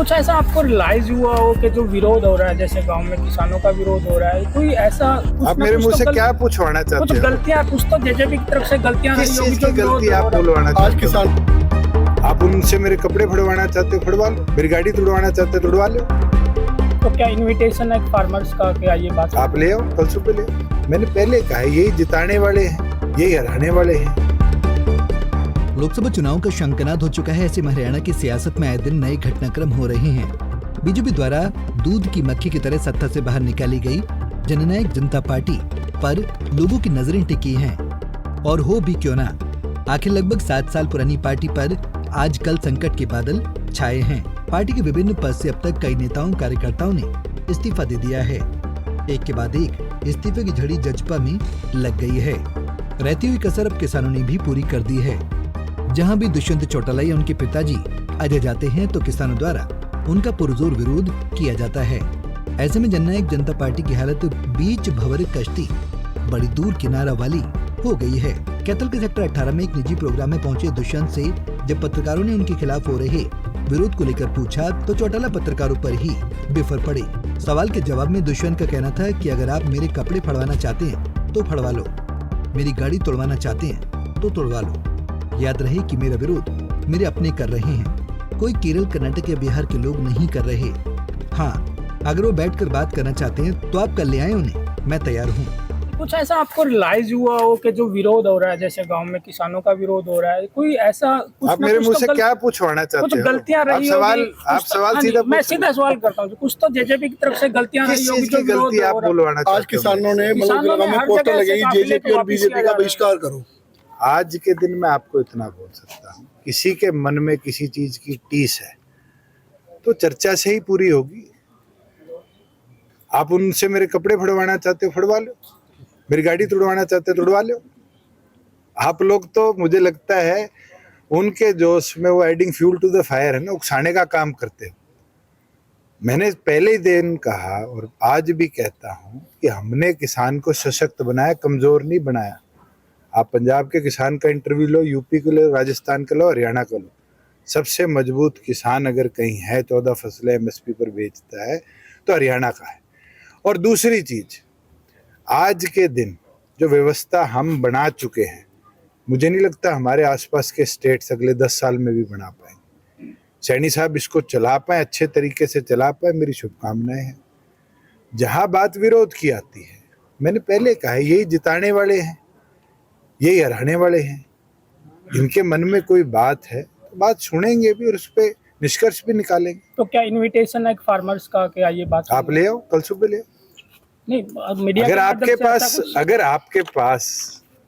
कुछ ऐसा आपको रियलाइज हुआ हो कि जो विरोध हो रहा है, जैसे गांव में किसानों का विरोध हो रहा है, कोई ऐसा आप मेरे मुंह से क्या पूछवाना चाहते कुछ हो? गलतियां, कुछ तो जेजेपी की तरफ से गलतियां किस रही होगी चीज जो की विरोध गलती हो आप रहा है। बुलवाना आज चाहते हो? किसान आप उनसे मेरे कपड़े फड़वाना चाहते हो, फड़वा लो। मेरी गाड़ी तुड़वाना चाहते हो, तुड़वा लो। तो क्या इनविटेशन है फार्मर्स का, क्या ये बात आप ले आओ, कल सुबह ले आओ। मैंने पहले कहा है, यही जिताने वाले हैं, यही हराने वाले हैं। लोकसभा चुनाव का शंखनाद हो चुका है। ऐसे में हरियाणा की सियासत में आए दिन नए घटनाक्रम हो रहे हैं। बीजेपी द्वारा दूध की मक्खी की तरह सत्ता से बाहर निकाली गई जननायक जनता पार्टी पर लोगों की नजरें टिकी हैं। और हो भी क्यों ना, आखिर लगभग 7 साल पुरानी पार्टी पर आजकल संकट के बादल छाए हैं। पार्टी के विभिन्न पद से अब तक कई नेताओं कार्यकर्ताओं ने इस्तीफा दे दिया है। एक के बाद एक इस्तीफे की झड़ी जजपा में लग गई है। रहती हुई कसर अब किसानों ने भी पूरी कर दी है। जहां भी दुष्यंत चौटाला या उनके पिताजी अजय जाते हैं तो किसानों द्वारा उनका पुरजोर विरोध किया जाता है। ऐसे में जननायक जनता पार्टी की हालत बीच भंवर कश्ती बड़ी दूर किनारा वाली हो गई है। कैथल के सेक्टर 18 में एक निजी प्रोग्राम में पहुंचे दुष्यंत से जब पत्रकारों ने उनके खिलाफ हो रहे विरोध को लेकर पूछा तो चौटाला पत्रकारों पर ही बिफर पड़े। सवाल के जवाब में दुष्यंत का कहना था कि अगर आप मेरे कपड़े फड़वाना चाहते हैं तो फड़वा लो, मेरी गाड़ी तोड़वाना चाहते हैं तो तोड़वा लो। याद रहे कि मेरा विरोध मेरे अपने कर रहे हैं, कोई केरल, कर्नाटक या बिहार के लोग नहीं कर रहे। हाँ, अगर वो बैठकर बात करना चाहते हैं तो आप कल ले आए उन्हें, मैं तैयार हूँ। कुछ ऐसा आपको रियलाइज हुआ हो कि जो विरोध हो रहा है, जैसे गांव में किसानों का विरोध हो रहा है, कोई ऐसा आप मेरे मुंह से क्या पूछवाना चाहते कुछ हो? गलतियां रही होगी। आप सवाल हाँ सीधा जी, मैं पूछो। सीधा सवाल करता हूँ, कुछ तो जेजेपी की तरफ से गलतियां किस रही होगी चीज जो की विरोध गलती आप हो रहा है। बुलवाना आज चाहते हो? किसानों ने किसानों ने में हर पोस्टर जगह से लगाई, काफिले जेजेपी को और वापस बीजेपी किया का जा रहा है। बहिष्कार करो। आज के दिन मैं आपको इतना बोल सकता हूँ, किसी के मन में किसी चीज की टीस है तो चर्चा से ही पूरी होगी। आप उनसे मेरे कपड़े फड़वाना चाहते हो, फड़वा लो। मेरी गाड़ी तुड़वाना चाहते हो, तुड़वा लो। आप लोग तो मुझे लगता है उनके जोश में वो adding fuel to the fire है ना, उकसाने का काम करते हो। मैंने पहले ही दिन कहा और आज भी कहता हूं कि हमने किसान को सशक्त बनाया, कमजोर नहीं बनाया। आप पंजाब के किसान का इंटरव्यू लो, यूपी को लो, राजस्थान का लो, हरियाणा का लो, सबसे मजबूत किसान अगर कहीं है, 14 फसलें एमएसपी पर बेचता है तो हरियाणा का है। और दूसरी चीज, आज के दिन जो व्यवस्था हम बना चुके हैं, मुझे नहीं लगता हमारे आसपास के स्टेट्स अगले 10 साल में भी बना पाएंगे। सैनी साहब इसको चला पाए, अच्छे तरीके से चला पाए, मेरी शुभकामनाएं हैं। जहां बात विरोध की आती है, मैंने पहले कहा है, यही जिताने वाले हैं, यही हराने वाले हैं। इनके मन में कोई बात है तो बात सुनेंगे भी और उस पर निष्कर्ष भी निकालेंगे। तो क्या इनविटेशन है फार्मर्स का, क्या ये बात आप ले आओ, कल सुबह ले आओ। नहीं, मीडिया अगर के आपके माध्यम से पास ऐसा कुछ- अगर आपके पास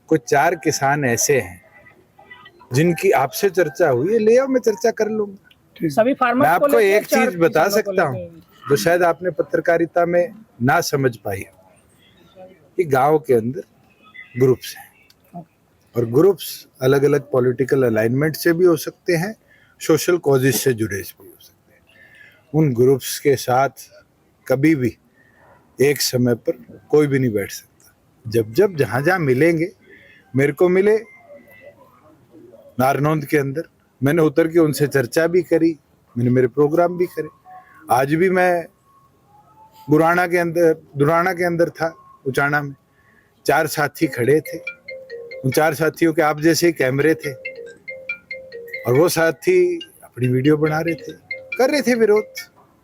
कुछ 4 किसान ऐसे हैं जिनकी आपसे चर्चा हुई है, ले आओ, मैं चर्चा कर लूंगा। सभी फार्मर्स मैं को आपको लेके एक चार चीज बता किसानों को सकता हूँ लेके- जो शायद आपने पत्रकारिता में ना समझ पाई है कि गांव के अंदर ग्रुप्स हैं और ग्रुप्स अलग अलग पॉलिटिकल अलाइनमेंट से भी हो सकते हैं, सोशल कॉजेज से जुड़े भी हो सकते हैं। उन ग्रुप्स के साथ कभी भी एक समय पर कोई भी नहीं बैठ सकता। जब जब जहां जहां मिलेंगे, मेरे को मिले नारनौंद के अंदर, मैंने उतर के उनसे चर्चा भी करी, मैंने मेरे प्रोग्राम भी करे। आज भी मैं दुराना के अंदर था, उचाना में 4 साथी खड़े थे। उन 4 साथियों के आप जैसे ही कैमरे थे और वो साथी अपनी वीडियो बना रहे थे, कर रहे थे विरोध।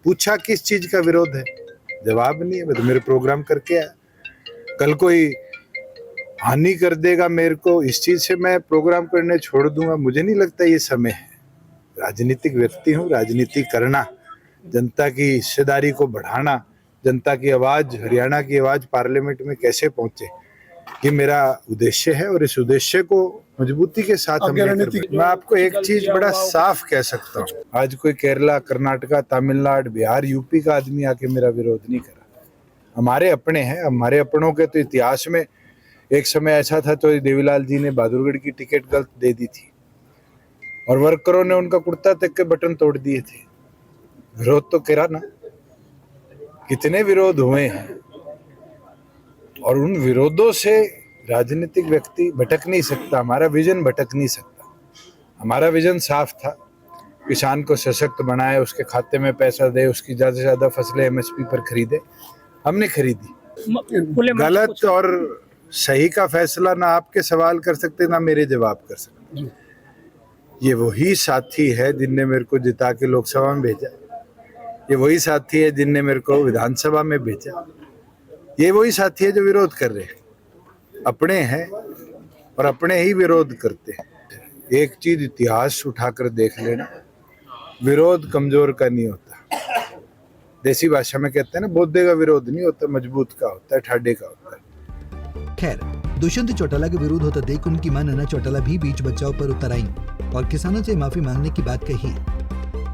पूछा किस चीज का विरोध है, जवाब नहीं है। मैं तो मेरे प्रोग्राम करके आया। कल कोई हानि कर देगा मेरे को, इस चीज से मैं प्रोग्राम करने छोड़ दूंगा, मुझे नहीं लगता ये समय है। राजनीतिक व्यक्ति हूँ, राजनीति करना, जनता की हिस्सेदारी को बढ़ाना, जनता की आवाज, हरियाणा की आवाज पार्लियामेंट में कैसे पहुंचे, ये मेरा उद्देश्य है और इस उद्देश्य को मजबूती के साथ हम मैं आपको एक चीज बड़ा साफ कह सकता हूँ, आज कोई केरला, कर्नाटका, तमिलनाडु, बिहार, यूपी का आदमी आके मेरा विरोध नहीं करा। हमारे अपने हैं, हमारे अपनों के तो इतिहास में एक समय ऐसा था तो देवीलाल जी ने बहादुरगढ़ की टिकट गलत दे दी थी और वर्करों ने उनका कुर्ता तक के बटन तोड़ दिए थे। विरोध तो करा ना, कितने विरोध हुए हैं और उन विरोधों से राजनीतिक व्यक्ति भटक नहीं सकता। हमारा विजन भटक नहीं सकता। हमारा विजन साफ था किसान को सशक्त बनाए, उसके खाते में पैसा दे, उसकी ज़्यादा से ज़्यादा फसलें MSP पर खरीदे। हमने खरीदी। खुले मन से गलत कुछ- और सही का फैसला ना आपके सवाल कर सकते ना मेरे जवाब कर सकते। ये वही साथी है जिनने मेरे को जिता के लोकसभा में भेजा, ये वही साथी है जिनने मेरे को विधानसभा में भेजा, ये वही साथी है जो विरोध कर रहे हैं। अपने हैं और अपने ही विरोध करते हैं। एक चीज इतिहास उठाकर देख लेना, विरोध कमजोर का नहीं होता। देसी भाषा में कहते हैं ना, बोधे का विरोध नहीं होता, मजबूत का होता है, ठाडे का होता है। खैर, दुष्यंत चौटाला के विरोध होता देख उनकी मां नैना चौटाला भी बीच बचाव पर उतर आईं और किसानों से माफी मांगने की बात कही।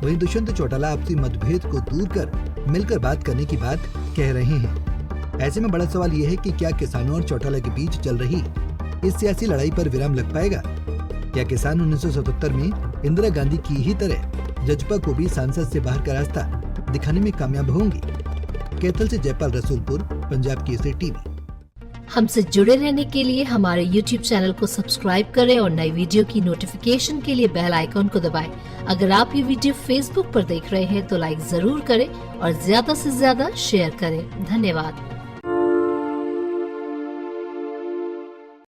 वहीं दुष्यंत चौटाला आपसी मतभेद को दूर कर मिलकर बात करने की बात कह रहे हैं। ऐसे में बड़ा सवाल यह है कि क्या किसानों और चौटाला के बीच चल रही इस सियासी लड़ाई पर विराम लग पाएगा? क्या किसान 1977 में इंदिरा गांधी की ही तरह जजपा को भी सांसद से बाहर का रास्ता दिखाने में कामयाब होंगी? कैथल से जयपाल रसूलपुर, पंजाब केसरी टीवी। हमसे जुड़े रहने के लिए हमारे YouTube चैनल को सब्सक्राइब करें और नई वीडियो की नोटिफिकेशन के लिए बेल आइकॉन को दबाएं। अगर आप ये वीडियो Facebook पर देख रहे हैं तो लाइक जरूर करें और ज्यादा से ज्यादा शेयर करें। धन्यवाद।